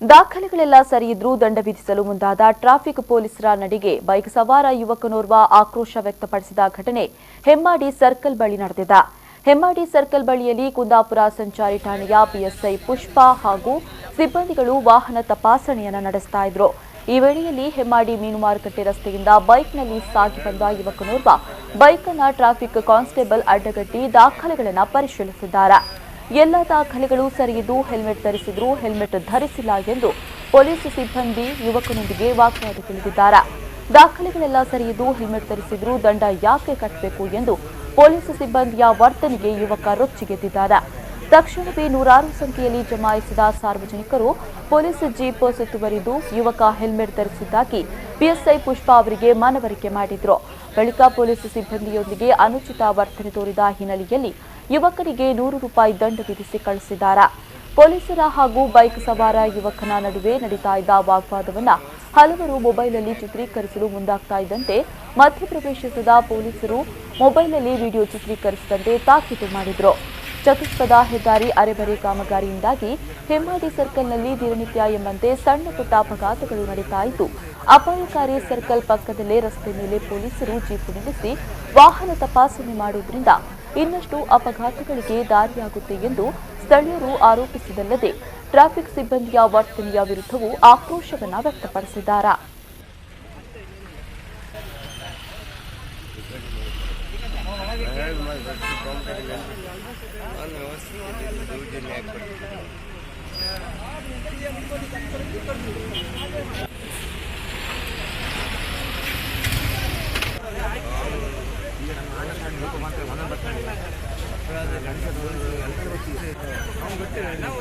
ದಾಖಲೆಗಳೆಲ್ಲ ಸರಿಯಿದ್ರೂ ದಂಡ ವಿಧಿಸಲು ಮುಂದಾದ ಟ್ರಾಫಿಕ್ ಪೊಲೀಸರ ನಡೆಗೆ ಬೈಕ್ ಸವಾರ ಯುವಕನೋರ್ವ ಆಕ್ರೋಶ ವ್ಯಕ್ತಪಡಿಸಿದ ಘಟನೆ ಹೆಮ್ಮಾಡಿ ಸರ್ಕಲ್ ಬಳಿ ನಡೆದಿದೆ. ಹೆಮ್ಮಾಡಿ ಸರ್ಕಲ್ ಬಳಿಯಲ್ಲಿ ಕುಂದಾಪುರ ಸಂಚಾರಿ ಠಾಣೆಯ ಪಿಎಸ್ಐ ಪುಷ್ಪ ಹಾಗೂ ಸಿಬ್ಬಂದಿಗಳು ವಾಹನ ತಪಾಸಣೆಯನ್ನು ನಡೆಸ್ತಾ ಇದ್ರು. ಈ ವೇಳೆಯಲ್ಲಿ ಹೆಮ್ಮಾಡಿ ಮೀನು ಮಾರುಕಟ್ಟೆ ರಸ್ತೆಯಿಂದ ಬೈಕ್ನಲ್ಲಿ ಸಾಗಿ ಬಂದ ಯುವಕನೋರ್ವ ಬೈಕ್ ಅನ್ನು ಟ್ರಾಫಿಕ್ ಕಾನ್ಸ್ಟೇಬಲ್ ಅಡ್ಡಗಟ್ಟಿ ದಾಖಲೆಗಳನ್ನು ಪರಿಶೀಲಿಸಿದ್ದಾರೆ. ಎಲ್ಲ ದಾಖಲೆಗಳು ಸರಿಯಿದ್ದು ಹೆಲ್ಮೆಟ್ ಧರಿಸಿದ್ರು, ಹೆಲ್ಮೆಟ್ ಧರಿಸಿಲ್ಲ ಎಂದು ಪೊಲೀಸ್ ಸಿಬ್ಬಂದಿ ಯುವಕನೊಂದಿಗೆ ವಾಗ್ವಾದಕ್ಕಿಳಿದಿದ್ದಾರೆ. ದಾಖಲೆಗಳೆಲ್ಲ ಸರಿಯಿದ್ದು ಹೆಲ್ಮೆಟ್ ಧರಿಸಿದ್ರು, ದಂಡ ಯಾಕೆ ಕಟ್ಟಬೇಕು ಎಂದು ಪೊಲೀಸ್ ಸಿಬ್ಬಂದಿಯ ವರ್ತನೆಗೆ ಯುವಕ ರೊಚ್ಚಿಗೆದ್ದಿದ್ದಾರೆ. ತಕ್ಷಣವೇ ನೂರಾರು ಸಂಖ್ಯೆಯಲ್ಲಿ ಜಮಾಯಿಸಿದ ಸಾರ್ವಜನಿಕರು ಪೊಲೀಸ್ ಜೀಪ್ ಸುತ್ತುವರಿದು ಯುವಕ ಹೆಲ್ಮೆಟ್ ಧರಿಸಿದ್ದಾಗಿ ಪಿಎಸ್ಐ ಪುಷ್ಪ ಅವರಿಗೆ ಮನವರಿಕೆ ಮಾಡಿದ್ರು. ಬಳಿಕ ಪೊಲೀಸ್ ಸಿಬ್ಬಂದಿಯೊಂದಿಗೆ ಅನುಚಿತ ವರ್ತನೆ ತೋರಿದ ಹಿನ್ನೆಲೆಯಲ್ಲಿ ಯುವಕರಿಗೆ ₹100 ದಂಡ ವಿಧಿಸಿ ಕಳಿಸಿದ್ದಾರೆ. ಪೊಲೀಸರ ಹಾಗೂ ಬೈಕ್ ಸವಾರ ಯುವಕನ ನಡುವೆ ನಡೀತಾ ಇದ್ದ ವಾಗ್ವಾದವನ್ನು ಹಲವರು ಮೊಬೈಲ್ನಲ್ಲಿ ಚಿತ್ರೀಕರಿಸಲು ಮುಂದಾಗ್ತಾ ಇದ್ದಂತೆ ಮಧ್ಯಪ್ರವೇಶಿಸಿದ ಪೊಲೀಸರು ಮೊಬೈಲ್ನಲ್ಲಿ ವಿಡಿಯೋ ಚಿತ್ರೀಕರಿಸಿದಂತೆ ತಾಕೀತು ಮಾಡಿದ್ರು. ಚತುಷ್ಪಥ ಹೆದ್ದಾರಿ ಅರೆಬರೆ ಕಾಮಗಾರಿಯಿಂದಾಗಿ ಹೆಮ್ಮಾಡಿ ಸರ್ಕಲ್ನಲ್ಲಿ ದಿನನಿತ್ಯ ಎಂಬಂತೆ ಸಣ್ಣ ಪುಟ್ಟ ಅಪಘಾತಗಳು ನಡೀತಾ ಇದ್ದು, ಅಪಾಯಕಾರಿ ಸರ್ಕಲ್ ಪಕ್ಕದಲ್ಲೇ ರಸ್ತೆ ಮೇಲೆ ಪೊಲೀಸರು ಜೀಪ್ ನಿಲ್ಲಿಸಿ ವಾಹನ ತಪಾಸಣೆ ಮಾಡುವುದರಿಂದ ಇನ್ನಷ್ಟು ಅಪಘಾತಗಳಿಗೆ ದಾರಿಯಾಗುತ್ತೆ ಎಂದು ಸ್ಥಳೀಯರು ಆರೋಪಿಸಿದಲ್ಲದೆ ಟ್ರಾಫಿಕ್ ಸಿಬ್ಬಂದಿಯ ವರ್ತನೆಯ ವಿರುದ್ಧವೂ ಆಕ್ರೋಶವನ್ನು ವ್ಯಕ್ತಪಡಿಸಿದ್ದಾರೆ. ನಾವು